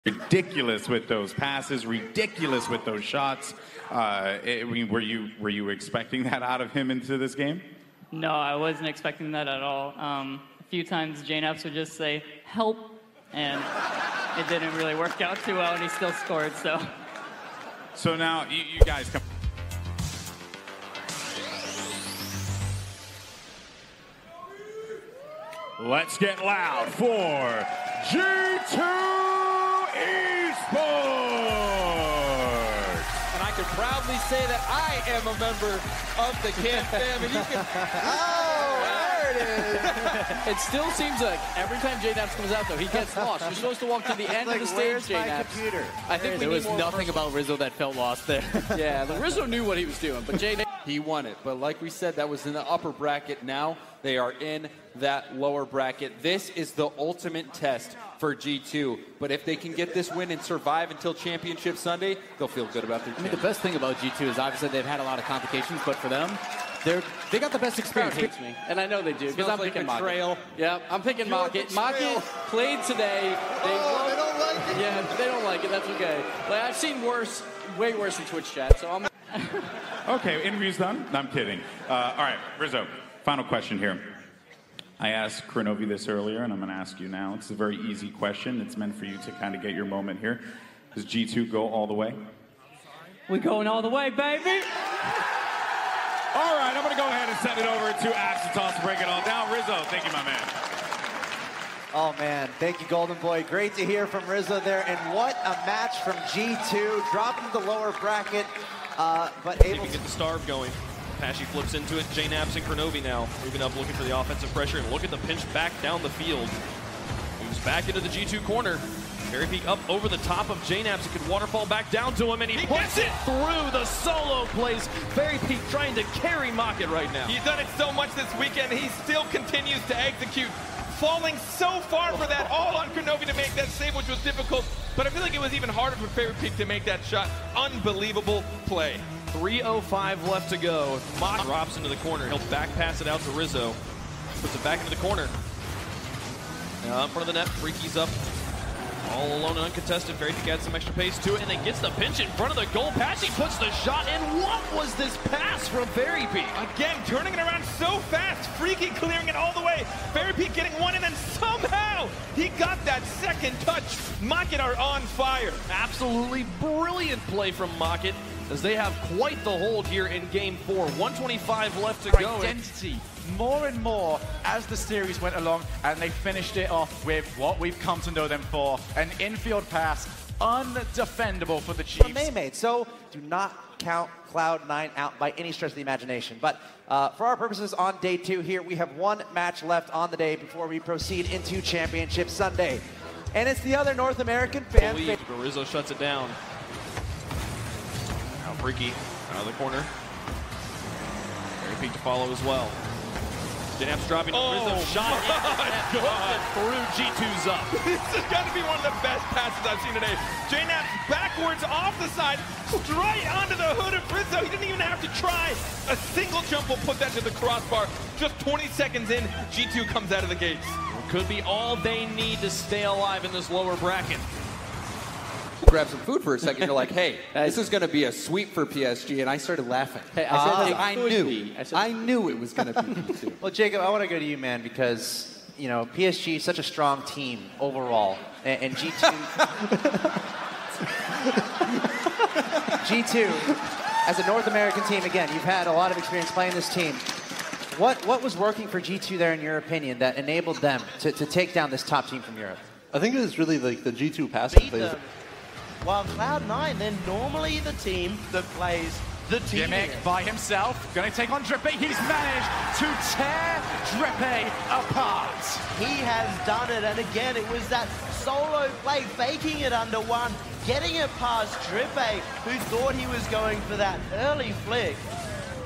Ridiculous with those passes, ridiculous with those shots. Were you expecting that out of him into this game? No, I wasn't expecting that at all. A few times Jknaps would just say, help, and it didn't really work out too well, and he still scored, so. So now, you guys come. Let's get loud for G2 Esports! And I can proudly say that I am a member of the Camp fam, and you can... Oh, there it is! It still seems like every time Jknaps comes out, though, he gets lost. You're supposed to walk to the end of the stage, Jknaps. I think there was nothing about Rizzo that felt lost there. Yeah, the Rizzo knew what he was doing, but Jknaps... He won it, but like we said, that was in the upper bracket. Now they are in that lower bracket. This is the ultimate test for G2, but if they can get this win and survive until Championship Sunday, they'll feel good about their team. I mean, the best thing about G2 is obviously they've had a lot of complications, but for them, they got the best experience. Hates me, and I know they do, because I'm picking mockit. Yeah, I'm picking mockit. Mockit played today. They don't like it. Yeah, they don't like it. That's okay. Like, I've seen worse, way worse in Twitch chat, so I'm... Okay, interview's done? No, I'm kidding. All right, Rizzo, final question here. I asked Kronovi this earlier, and I'm going to ask you now. It's a very easy question. It's meant for you to kind of get your moment here. Does G2 go all the way? We're going all the way, baby! All right, I'm going to go ahead and send it over to Axitos to break it all down. Rizzo, thank you, my man. Oh, man. Thank you, Golden Boy. Great to hear from Rizzo there. And what a match from G2. Dropping to the lower bracket, but able to get the starve going. Pashy flips into it. Jknaps and Kronovi now moving up, looking for the offensive pressure. And look at the pinch back down the field. Moves back into the G2 corner. Very peak up over the top of Jknaps. It could waterfall back down to him, and he puts it through the solo plays. Very peak trying to carry mockit right now. He's done it so much this weekend. He still continues to execute. Falling so far for that, all on Kronovi to make that save, which was difficult. But I feel like it was even harder for Favorite Peak to make that shot. Unbelievable play. 3:05 left to go. Mock drops into the corner. He'll back pass it out to Rizzo. Puts it back into the corner. Now in front of the net, Freaky's up. All alone and uncontested. Very Peak adds some extra pace to it, and then gets the pinch in front of the goal. Pashy puts the shot in. What was this pass from Very Peak? Again, turning it around so fast. Freaky clearing it all the way. Very Peak getting one, and then somehow he got that second touch. mockit are on fire. Absolutely brilliant play from mockit, as they have quite the hold here in Game 4. 125 left to go. Identity more and more as the series went along, and they finished it off with what we've come to know them for, an infield pass, undefendable for the Chiefs. They made. So do not count Cloud9 out by any stretch of the imagination. But for our purposes on day 2 here, we have one match left on the day before we proceed into Championship Sunday. And it's the other North American fan favorite. Rizzo shuts it down. Now Freaky out of the corner. Very Peak to follow as well. Jknaps dropping. Rizzo shot through G2's up. This has got to be one of the best passes I've seen today. Jknaps backwards off the side, straight onto the hood of Rizzo. He didn't even have to try. A single jump will put that to the crossbar. Just 20 seconds in, G2 comes out of the gates. Could be all they need to stay alive in this lower bracket. Grab some food for a second. You're like, hey, this is going to be a sweep for PSG, and I started laughing. Hey, I knew it was going to be too. Well, Jacob, I want to go to you, man, because you know PSG is such a strong team overall, and G2, G2, as a North American team, again, you've had a lot of experience playing this team. What was working for G2 there, in your opinion, that enabled them to take down this top team from Europe? I think it was really like the G2 passing plays. While Cloud9, they're normally the team that plays the team. Gimmick by himself, going to take on Drippe. He's managed to tear Drippe apart. He has done it, and again, it was that solo play, faking it under one, getting it past Drippe, who thought he was going for that early flick.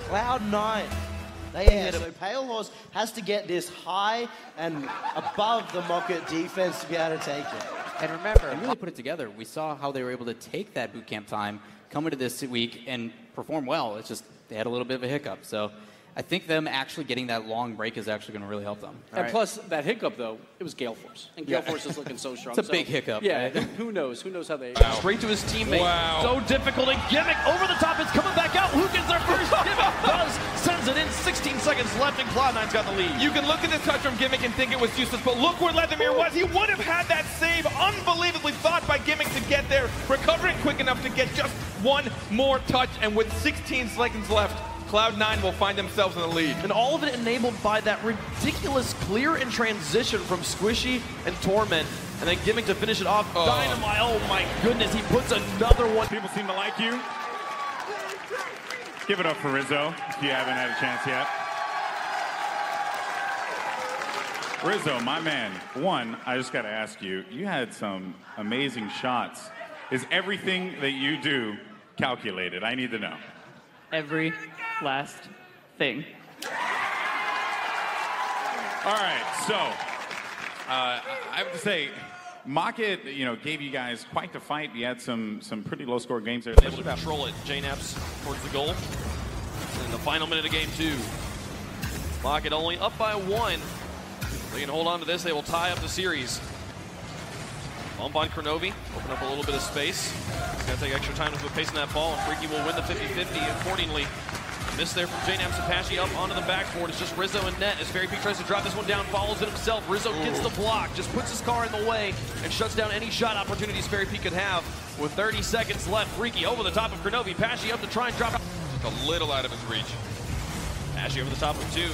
Cloud9. So Pale Horse has to get this high and above the mockit defense to be able to take it. And remember, they really put it together. We saw how they were able to take that boot camp time, come into this week, and perform well. It's just they had a little bit of a hiccup. So I think them actually getting that long break is actually going to really help them. And plus, that hiccup, though, it was Gale Force. And Gale Force is looking so strong. It's a big hiccup. Yeah, who knows? Who knows how they... Straight to his teammate. Wow. So difficult, and Gimmick over the top. It's coming back out. Who gets their first? Gimmick does. Sends it in. 16 seconds left, and Cloud9's got the lead. You can look at this touch from Gimmick and think it was useless, but look where Leathermere was. He would have had that save unbelievably thought by Gimmick to get there, recovering quick enough to get just one more touch, and with 16 seconds left, Cloud9 will find themselves in the lead. And all of it enabled by that ridiculous clear and transition from Squishy and Torment. And then Gimmick to finish it off. Dynamite, oh my goodness, he puts another one. People seem to like you. Give it up for Rizzo, if you haven't had a chance yet. Rizzo, my man, one, I just got to ask you, you had some amazing shots. Is everything that you do calculated? I need to know. Every last thing. All right, so I have to say, mockit, gave you guys quite the fight. You had some pretty low-score games there. Able to control it. Jknaps towards the goal. In the final minute of game 2, mockit only up by 1. If they can hold on to this, they will tie up the series. Bump on Kronovi, open up a little bit of space. He's going to take extra time to put pace in that ball, and Freaky will win the 50-50 accordingly. Miss there from Jknaps and Apache up onto the backboard. It's just Rizzo and net as Fairy Peak tries to drop this one down, follows it himself. Rizzo gets the block, just puts his car in the way, and shuts down any shot opportunities Fairy Peak could have. With 30 seconds left, Freaky over the top of Kronovi. Apache up to try and drop it. A little out of his reach. Apache over the top of 2.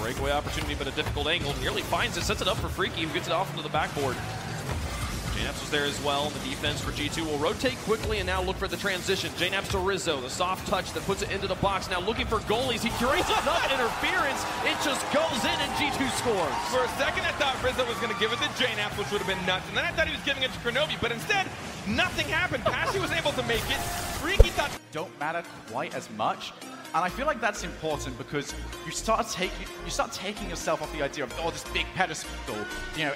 Breakaway opportunity, but a difficult angle. Nearly finds it, sets it up for Freaky, who gets it off into the backboard. Jknaps was there as well. The defense for G2 will rotate quickly and now look for the transition. Jknaps to Rizzo, the soft touch that puts it into the box. Now looking for goalies. He curates enough interference. It just goes in and G2 scores. For a second, I thought Rizzo was going to give it to Jknaps, which would have been nuts. And then I thought he was giving it to Kronovi, but instead, nothing happened. Apache was able to make it. Freaky thought... Don't matter quite as much. And I feel like that's important because you start taking yourself off the idea of, oh, this big pedestal,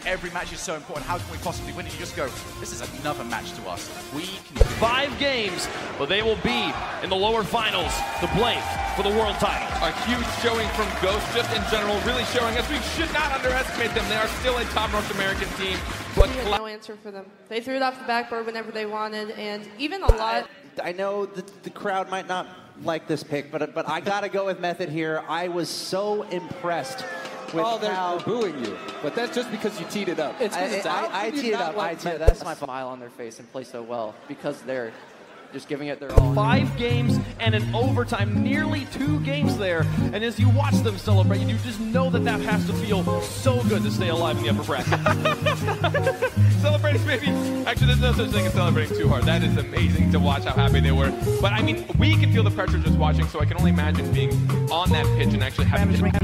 every match is so important, how can we possibly win it? You just go, this is another match to us. We can do it. 5 games, but they will be in the lower finals to play for the world title. A huge showing from Ghost, just in general, really showing us we should not underestimate them. They are still a top North American team. But we had no answer for them. They threw it off the backboard whenever they wanted, and even a lot... I know the crowd might not like this pick, but I gotta go with Method here. I was so impressed with how... they're booing you, but that's just because you teed it up. I teed it up. That's my smile on their face and play so well because they're just giving it their all. 5 games and an overtime, nearly 2 games there. And as you watch them celebrate, you just know that has to feel so good to stay alive in the upper bracket. Celebrating, maybe. Actually, there's no such thing as celebrating too hard. That is amazing to watch how happy they were. But I mean, we can feel the pressure just watching, so I can only imagine being on that pitch and actually having to...